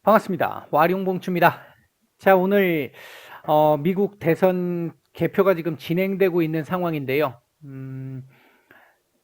반갑습니다. 와룡봉추입니다. 자, 오늘 미국 대선 개표가 지금 진행되고 있는 상황인데요.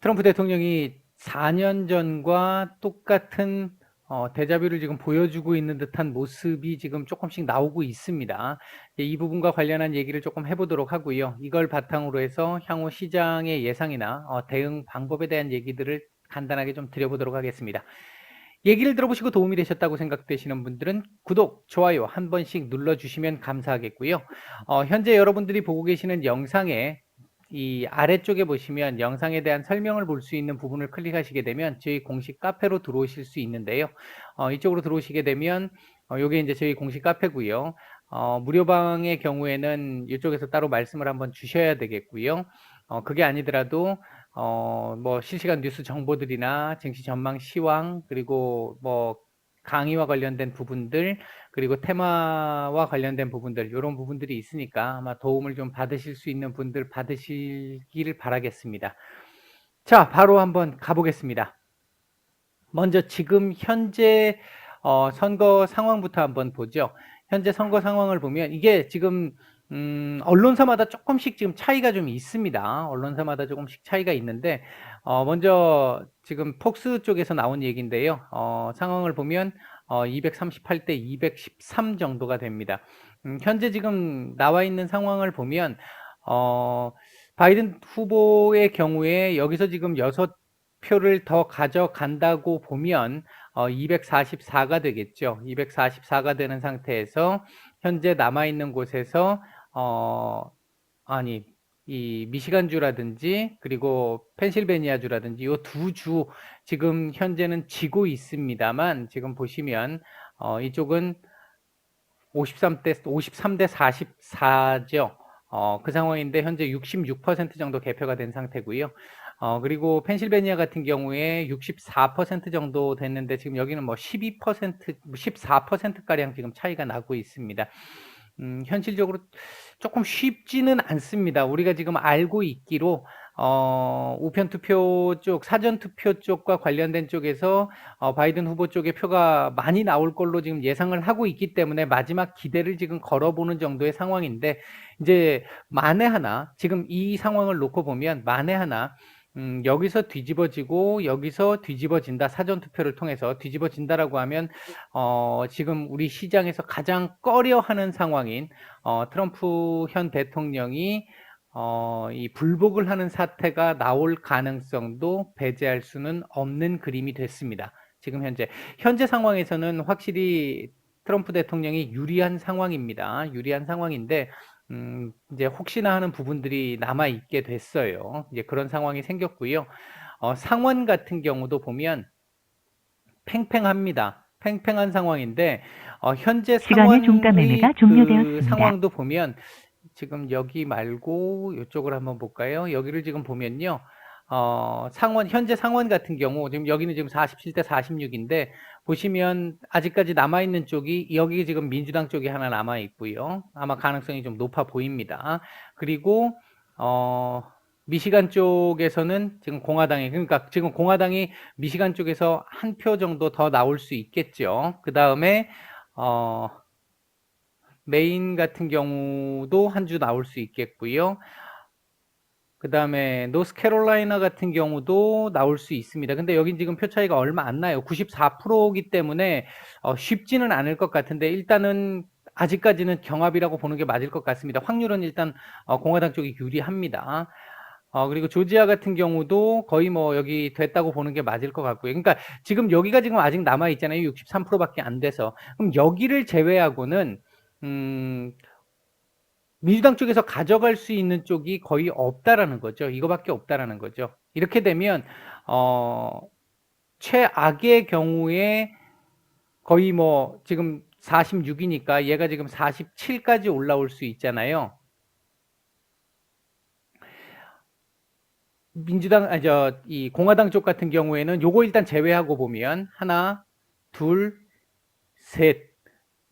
트럼프 대통령이 4년 전과 똑같은 데자뷰를 지금 보여주고 있는 듯한 모습이 지금 조금씩 나오고 있습니다. 이 부분과 관련한 얘기를 조금 해보도록 하고요. 이걸 바탕으로 해서 향후 시장의 예상이나 대응 방법에 대한 얘기들을 간단하게 좀 드려보도록 하겠습니다. 얘기를 들어보시고 도움이 되셨다고 생각되시는 분들은 구독, 좋아요 한 번씩 눌러주시면 감사하겠고요. 현재 여러분들이 보고 계시는 영상에 이 아래쪽에 보시면 영상에 대한 설명을 볼 수 있는 부분을 클릭하시게 되면 저희 공식 카페로 들어오실 수 있는데요. 이쪽으로 들어오시게 되면 이게 이제 저희 공식 카페고요. 무료방의 경우에는 이쪽에서 따로 말씀을 한번 주셔야 되겠고요. 그게 아니더라도 뭐 실시간 뉴스 정보들이나 증시 전망 시황 그리고 뭐 강의와 관련된 부분들 그리고 테마와 관련된 부분들 이런 부분들이 있으니까 아마 도움을 좀 받으실 수 있는 분들 받으시기를 바라겠습니다. 자, 바로 한번 가보겠습니다. 먼저 지금 현재 선거 상황부터 한번 보죠. 현재 선거 상황을 보면 이게 지금 언론사마다 조금씩 지금 차이가 좀 있습니다. 언론사마다 조금씩 차이가 있는데 먼저 지금 폭스 쪽에서 나온 얘기인데요. 상황을 보면 238대 213 정도가 됩니다. 현재 지금 나와 있는 상황을 보면 바이든 후보의 경우에 여기서 지금 6표를 더 가져간다고 보면 244가 되겠죠. 244가 되는 상태에서 현재 남아있는 곳에서 이 미시간주라든지 그리고 펜실베니아주라든지 이 두 주 지금 현재는 지고 있습니다만 지금 보시면 이쪽은 53대 44죠. 그 상황인데 현재 66% 정도 개표가 된 상태고요. 그리고 펜실베니아 같은 경우에 64% 정도 됐는데 지금 여기는 뭐 12%, 14%가량 지금 차이가 나고 있습니다. 현실적으로 조금 쉽지는 않습니다. 우리가 지금 알고 있기로 우편 투표 쪽, 사전 투표 쪽과 관련된 쪽에서 바이든 후보 쪽의 표가 많이 나올 걸로 지금 예상을 하고 있기 때문에 마지막 기대를 지금 걸어보는 정도의 상황인데 이제 만에 하나 지금 이 상황을 놓고 보면 만에 하나 여기서 뒤집어지고 여기서 뒤집어진다. 사전 투표를 통해서 뒤집어진다라고 하면 지금 우리 시장에서 가장 꺼려하는 상황인 트럼프 현 대통령이 이 불복을 하는 사태가 나올 가능성도 배제할 수는 없는 그림이 됐습니다. 지금 현재 상황에서는 확실히 트럼프 대통령이 유리한 상황입니다. 유리한 상황인데 이제 혹시나 하는 부분들이 남아 있게 됐어요. 이제 그런 상황이 생겼고요. 상원 같은 경우도 보면 팽팽합니다. 팽팽한 상황인데 현재 시간의 종가 상황의 매매가 그 종료되었습니다. 상황도 보면 지금 여기 말고 이쪽을 한번 볼까요? 여기를 지금 보면요. 현재 상원 같은 경우 지금 여기는 지금 47대 46인데 보시면 아직까지 남아 있는 쪽이 여기 지금 민주당 쪽이 하나 남아 있고요. 아마 가능성이 좀 높아 보입니다. 그리고 미시간 쪽에서는 지금 그러니까 지금 공화당이 미시간 쪽에서 한 표 정도 더 나올 수 있겠죠. 그 다음에 메인 같은 경우도 한 주 나올 수 있겠고요. 그 다음에 노스캐롤라이나 같은 경우도 나올 수 있습니다. 근데 여긴 지금 표 차이가 얼마 안 나요. 94%이기 때문에 쉽지는 않을 것 같은데 일단은 아직까지는 경합이라고 보는 게 맞을 것 같습니다. 확률은 일단 공화당 쪽이 유리합니다. 그리고 조지아 같은 경우도 거의 뭐 여기 됐다고 보는 게 맞을 것 같고요. 그러니까 지금 여기가 지금 아직 남아 있잖아요. 63%밖에 안 돼서. 그럼 여기를 제외하고는 민주당 쪽에서 가져갈 수 있는 쪽이 거의 없다라는 거죠. 이거밖에 없다라는 거죠. 이렇게 되면 최악의 경우에 거의 뭐 지금 46이니까 얘가 지금 47까지 올라올 수 있잖아요. 이 공화당 쪽 같은 경우에는 요거 일단 제외하고 보면 하나, 둘, 셋,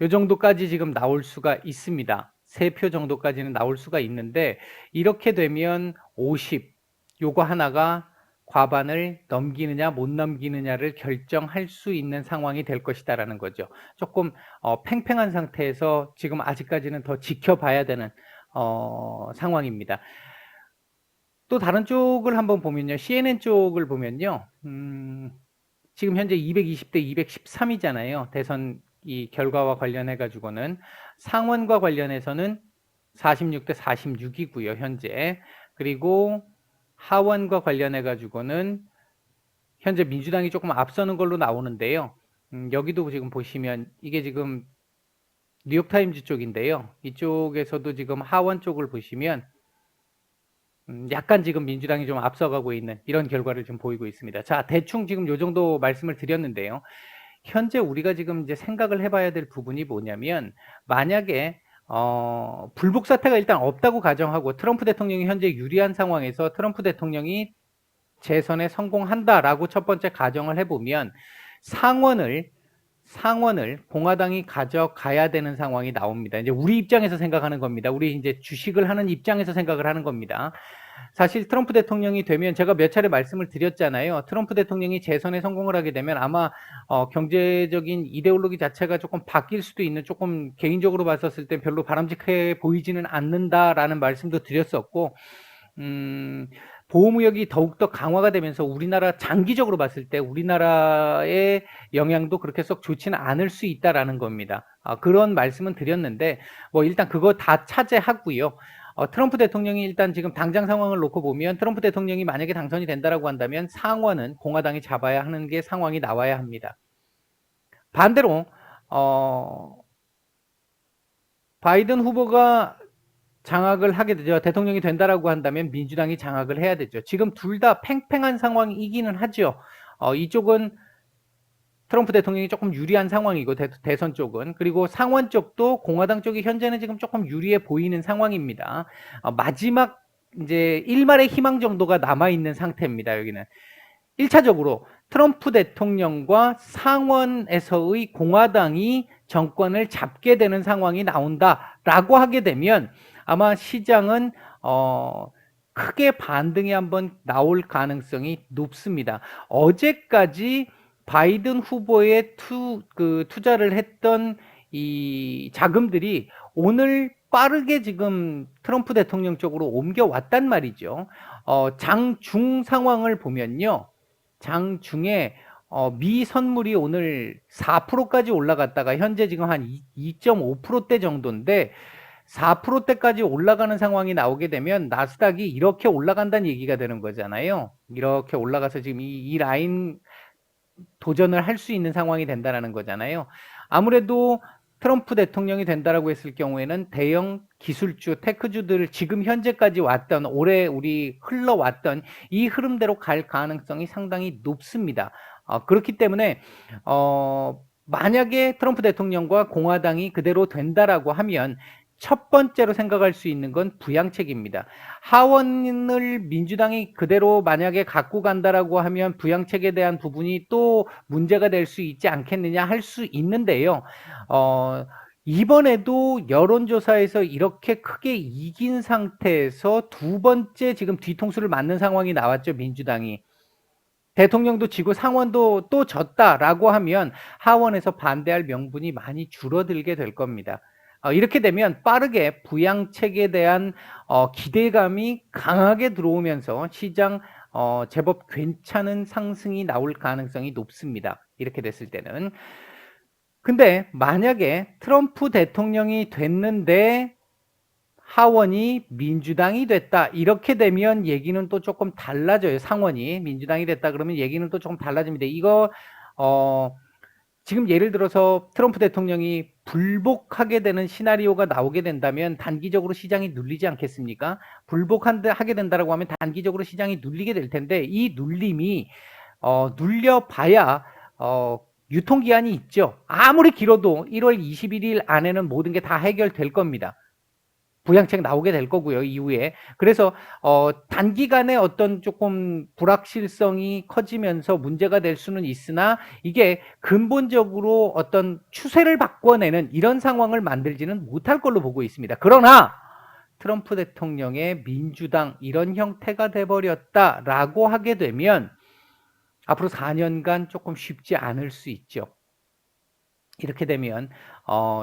요 정도까지 지금 나올 수가 있습니다. 3표 정도까지는 나올 수가 있는데 이렇게 되면 50 요거 하나가 과반을 넘기느냐 못 넘기느냐를 결정할 수 있는 상황이 될 것이다라는 거죠. 조금 팽팽한 상태에서 지금 아직까지는 더 지켜봐야 되는 상황입니다. 또 다른 쪽을 한번 보면요. CNN 쪽을 보면요. 지금 현재 220대 213이잖아요. 대선 이 결과와 관련해 가지고는 상원과 관련해서는 46대 46이고요. 현재. 그리고 하원과 관련해 가지고는 현재 민주당이 조금 앞서는 걸로 나오는데요. 여기도 지금 보시면 이게 지금 뉴욕타임즈 쪽인데요. 이쪽에서도 지금 하원 쪽을 보시면 약간 지금 민주당이 좀 앞서가고 있는 이런 결과를 좀 보이고 있습니다. 자, 대충 지금 요 정도 말씀을 드렸는데요. 현재 우리가 지금 이제 생각을 해봐야 될 부분이 뭐냐면, 만약에 불복 사태가 일단 없다고 가정하고 트럼프 대통령이 현재 유리한 상황에서 트럼프 대통령이 재선에 성공한다라고 첫 번째 가정을 해보면 상원을 공화당이 가져가야 되는 상황이 나옵니다. 이제 우리 입장에서 생각하는 겁니다. 우리 이제 주식을 하는 입장에서 생각을 하는 겁니다. 사실 트럼프 대통령이 되면 제가 몇 차례 말씀을 드렸잖아요. 트럼프 대통령이 재선에 성공을 하게 되면 아마 경제적인 이데올로기 자체가 조금 바뀔 수도 있는, 조금 개인적으로 봤었을 때 별로 바람직해 보이지는 않는다라는 말씀도 드렸었고, 보호무역이 더욱더 강화가 되면서 우리나라 장기적으로 봤을 때 우리나라의 영향도 그렇게 썩 좋지는 않을 수 있다라는 겁니다. 그런 말씀은 드렸는데 뭐 일단 그거 다 차지하고요. 트럼프 대통령이 일단 지금 당장 상황을 놓고 보면 트럼프 대통령이 만약에 당선이 된다라고 한다면 상원은 공화당이 잡아야 하는 게 상황이 나와야 합니다. 반대로 바이든 후보가 장악을 하게 되죠. 대통령이 된다라고 한다면 민주당이 장악을 해야 되죠. 지금 둘 다 팽팽한 상황이기는 하죠. 이쪽은 트럼프 대통령이 조금 유리한 상황이고 대선 쪽은, 그리고 상원 쪽도 공화당 쪽이 현재는 지금 조금 유리해 보이는 상황입니다. 마지막 이제 일말의 희망 정도가 남아 있는 상태입니다. 여기는 1차적으로 트럼프 대통령과 상원에서의 공화당이 정권을 잡게 되는 상황이 나온다라고 하게 되면 아마 시장은 크게 반등이 한번 나올 가능성이 높습니다. 어제까지 바이든 후보에 투자를 했던 이 자금들이 오늘 빠르게 지금 트럼프 대통령 쪽으로 옮겨왔단 말이죠. 장중 상황을 보면요. 장중에 미 선물이 오늘 4%까지 올라갔다가 현재 지금 한 2.5%대 정도인데 4%대까지 올라가는 상황이 나오게 되면 나스닥이 이렇게 올라간다는 얘기가 되는 거잖아요. 이렇게 올라가서 지금 이 라인 도전을 할 수 있는 상황이 된다는 거잖아요. 아무래도 트럼프 대통령이 된다라고 했을 경우에는 대형 기술주, 테크주들 지금 현재까지 왔던, 올해 우리 흘러왔던 이 흐름대로 갈 가능성이 상당히 높습니다. 그렇기 때문에 만약에 트럼프 대통령과 공화당이 그대로 된다라고 하면 첫 번째로 생각할 수 있는 건 부양책입니다. 하원을 민주당이 그대로 만약에 갖고 간다라고 하면 부양책에 대한 부분이 또 문제가 될 수 있지 않겠느냐 할 수 있는데요. 이번에도 여론조사에서 이렇게 크게 이긴 상태에서 두 번째 지금 뒤통수를 맞는 상황이 나왔죠, 민주당이. 대통령도 지고 상원도 또 졌다라고 하면 하원에서 반대할 명분이 많이 줄어들게 될 겁니다. 이렇게 되면 빠르게 부양책에 대한 기대감이 강하게 들어오면서 시장 제법 괜찮은 상승이 나올 가능성이 높습니다. 이렇게 됐을 때는. 근데 만약에 트럼프 대통령이 됐는데 하원이 민주당이 됐다, 이렇게 되면 얘기는 또 조금 달라져요. 상원이 민주당이 됐다 그러면 얘기는 또 조금 달라집니다. 이거 지금 예를 들어서 트럼프 대통령이 불복하게 되는 시나리오가 나오게 된다면 단기적으로 시장이 눌리지 않겠습니까? 불복하게 된다라고 하면 단기적으로 시장이 눌리게 될 텐데 이 눌림이 눌려봐야 유통기한이 있죠. 아무리 길어도 1월 21일 안에는 모든 게 다 해결될 겁니다. 부양책 나오게 될 거고요, 이후에. 그래서 단기간에 어떤 조금 불확실성이 커지면서 문제가 될 수는 있으나 이게 근본적으로 어떤 추세를 바꿔내는 이런 상황을 만들지는 못할 걸로 보고 있습니다. 그러나 트럼프 대통령의 민주당 이런 형태가 돼버렸다라고 하게 되면 앞으로 4년간 조금 쉽지 않을 수 있죠. 이렇게 되면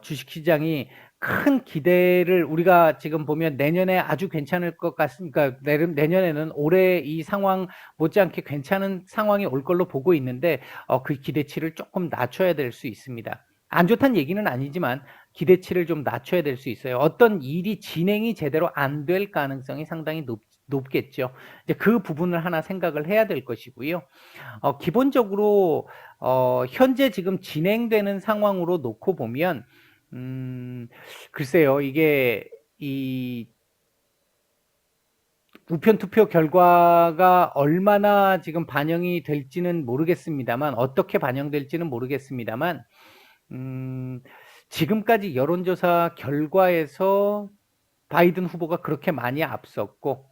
주식시장이 큰 기대를 우리가 지금 보면 내년에 아주 괜찮을 것 같습니까? 내년에는 올해 이 상황 못지않게 괜찮은 상황이 올 걸로 보고 있는데 그 기대치를 조금 낮춰야 될 수 있습니다. 안 좋다는 얘기는 아니지만 기대치를 좀 낮춰야 될 수 있어요. 어떤 일이 진행이 제대로 안 될 가능성이 상당히 높겠죠. 이제 그 부분을 하나 생각을 해야 될 것이고요. 기본적으로 현재 지금 진행되는 상황으로 놓고 보면 글쎄요. 이게 이 우편 투표 결과가 얼마나 지금 반영이 될지는 모르겠습니다만 어떻게 반영될지는 모르겠습니다만 지금까지 여론조사 결과에서 바이든 후보가 그렇게 많이 앞섰고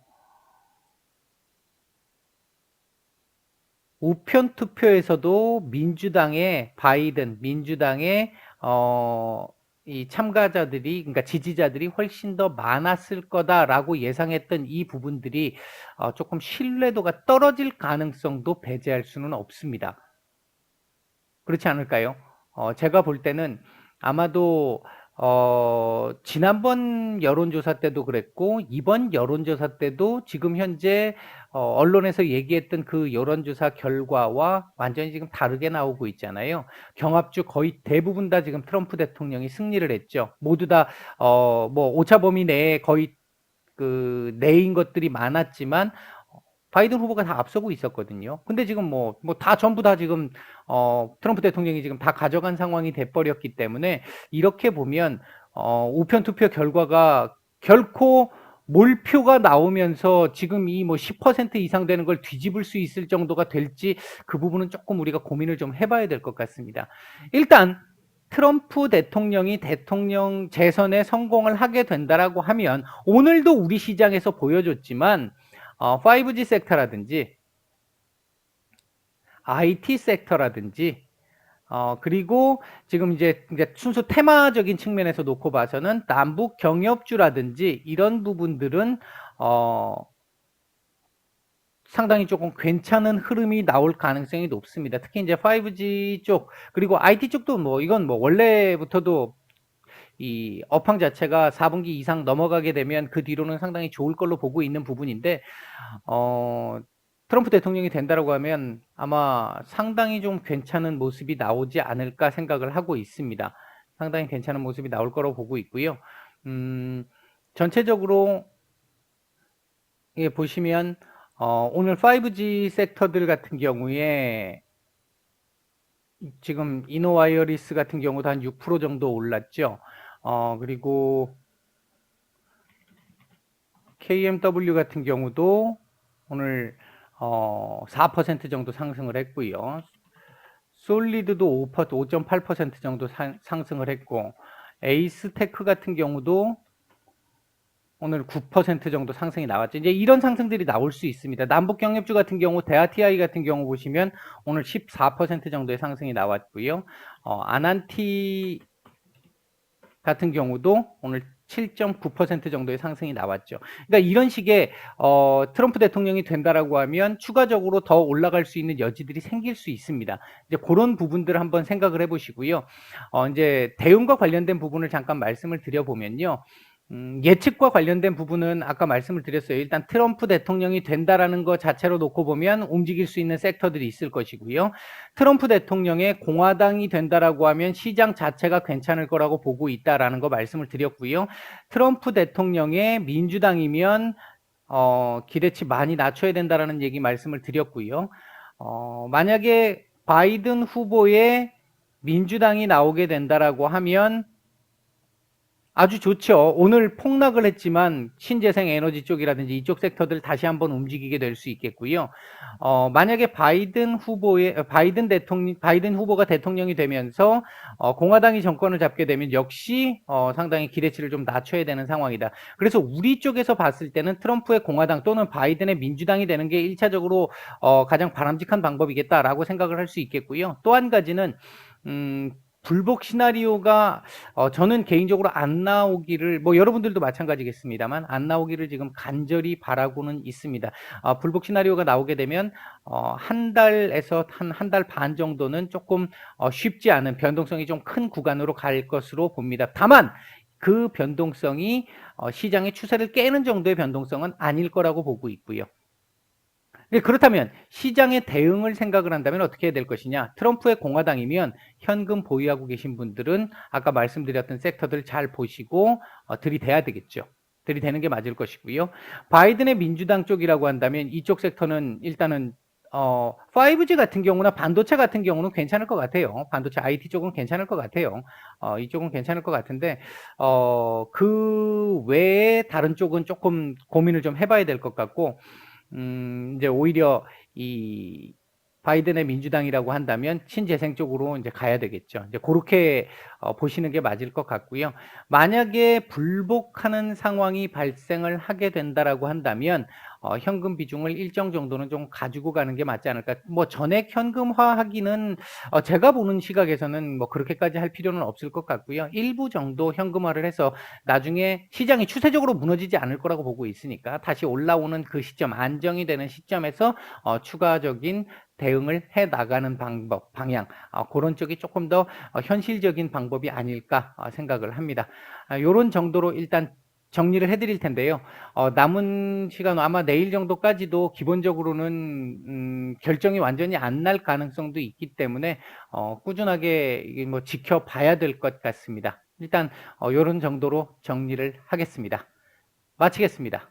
우편 투표에서도 민주당의 이 참가자들이 그러니까 지지자들이 훨씬 더 많았을 거다라고 예상했던 이 부분들이 조금 신뢰도가 떨어질 가능성도 배제할 수는 없습니다. 그렇지 않을까요? 제가 볼 때는 아마도 지난번 여론조사 때도 그랬고 이번 여론조사 때도 지금 현재 언론에서 얘기했던 그 여론조사 결과와 완전히 지금 다르게 나오고 있잖아요. 경합주 거의 대부분 다 지금 트럼프 대통령이 승리를 했죠. 모두 다 뭐 오차 범위 내에 거의 그 내인 것들이 많았지만 바이든 후보가 다 앞서고 있었거든요. 근데 지금 뭐 다 전부 다 지금 트럼프 대통령이 지금 다 가져간 상황이 돼버렸기 때문에 이렇게 보면 우편 투표 결과가 결코 몰표가 나오면서 지금 이 뭐 10% 이상 되는 걸 뒤집을 수 있을 정도가 될지 그 부분은 조금 우리가 고민을 좀 해봐야 될 것 같습니다. 일단 트럼프 대통령이 대통령 재선에 성공을 하게 된다라고 하면 오늘도 우리 시장에서 보여줬지만 5G 섹터라든지 IT 섹터라든지 그리고 지금 이제 순수 테마적인 측면에서 놓고 봐서는 남북 경협주라든지 이런 부분들은 상당히 조금 괜찮은 흐름이 나올 가능성이 높습니다. 특히 이제 5G 쪽 그리고 IT 쪽도 뭐 이건 뭐 원래부터도 이 업황 자체가 4분기 이상 넘어가게 되면 그 뒤로는 상당히 좋을 걸로 보고 있는 부분인데 트럼프 대통령이 된다라고 하면 아마 상당히 좀 괜찮은 모습이 나오지 않을까 생각을 하고 있습니다. 상당히 괜찮은 모습이 나올 거라고 보고 있고요. 전체적으로 예, 보시면 오늘 5G 섹터들 같은 경우에 지금 이노와이어리스 같은 경우도 한 6% 정도 올랐죠. 그리고 KMW 같은 경우도 오늘 4% 정도 상승을 했고요. 솔리드도 5.8% 정도 상승을 했고 에이스테크 같은 경우도 오늘 9% 정도 상승이 나왔죠. 이제 이런 상승들이 나올 수 있습니다. 남북 경협주 같은 경우 대하TI 같은 경우 보시면 오늘 14% 정도의 상승이 나왔고요. 아난티 같은 경우도 오늘 7.9% 정도의 상승이 나왔죠. 그러니까 이런 식의 트럼프 대통령이 된다라고 하면 추가적으로 더 올라갈 수 있는 여지들이 생길 수 있습니다. 이제 그런 부분들을 한번 생각을 해보시고요. 이제 대응과 관련된 부분을 잠깐 말씀을 드려보면요. 예측과 관련된 부분은 아까 말씀을 드렸어요. 일단 트럼프 대통령이 된다라는 것 자체로 놓고 보면 움직일 수 있는 섹터들이 있을 것이고요. 트럼프 대통령의 공화당이 된다라고 하면 시장 자체가 괜찮을 거라고 보고 있다라는 거 말씀을 드렸고요. 트럼프 대통령의 민주당이면 기대치 많이 낮춰야 된다라는 얘기 말씀을 드렸고요. 만약에 바이든 후보의 민주당이 나오게 된다라고 하면 아주 좋죠. 오늘 폭락을 했지만 신재생 에너지 쪽이라든지 이쪽 섹터들 다시 한번 움직이게 될 수 있겠고요. 만약에 바이든 후보가 대통령이 되면서 공화당이 정권을 잡게 되면 역시 상당히 기대치를 좀 낮춰야 되는 상황이다. 그래서 우리 쪽에서 봤을 때는 트럼프의 공화당 또는 바이든의 민주당이 되는 게 1차적으로 가장 바람직한 방법이겠다라고 생각을 할 수 있겠고요. 또 한 가지는 불복 시나리오가 저는 개인적으로 안 나오기를, 뭐 여러분들도 마찬가지겠습니다만 안 나오기를 지금 간절히 바라고는 있습니다. 불복 시나리오가 나오게 되면 한 달에서 한 달 반 정도는 조금 쉽지 않은, 변동성이 좀 큰 구간으로 갈 것으로 봅니다. 다만 그 변동성이 시장의 추세를 깨는 정도의 변동성은 아닐 거라고 보고 있고요. 그렇다면 시장의 대응을 생각을 한다면 어떻게 해야 될 것이냐? 트럼프의 공화당이면 현금 보유하고 계신 분들은 아까 말씀드렸던 섹터들 잘 보시고 들이대야 되겠죠. 들이대는 게 맞을 것이고요. 바이든의 민주당 쪽이라고 한다면 이쪽 섹터는 일단은 5G 같은 경우나 반도체 같은 경우는 괜찮을 것 같아요. 반도체 IT 쪽은 괜찮을 것 같아요. 이쪽은 괜찮을 것 같은데 그 외에 다른 쪽은 조금 고민을 좀 해봐야 될 것 같고, 이제 오히려 이 바이든의 민주당이라고 한다면 친재생 쪽으로 이제 가야 되겠죠. 이제 그렇게 보시는 게 맞을 것 같고요. 만약에 불복하는 상황이 발생을 하게 된다라고 한다면 현금 비중을 일정 정도는 좀 가지고 가는 게 맞지 않을까. 뭐 전액 현금화하기는 제가 보는 시각에서는 뭐 그렇게까지 할 필요는 없을 것 같고요. 일부 정도 현금화를 해서 나중에 시장이 추세적으로 무너지지 않을 거라고 보고 있으니까 다시 올라오는 그 시점, 안정이 되는 시점에서 추가적인 대응을 해 나가는 방법, 방향, 그런 쪽이 조금 더 현실적인 방법이 아닐까 생각을 합니다. 요런 정도로 일단 정리를 해드릴 텐데요. 남은 시간 아마 내일 정도까지도 기본적으로는 결정이 완전히 안 날 가능성도 있기 때문에 꾸준하게 이게 뭐 지켜봐야 될 것 같습니다. 일단 요런 정도로 정리를 하겠습니다. 마치겠습니다.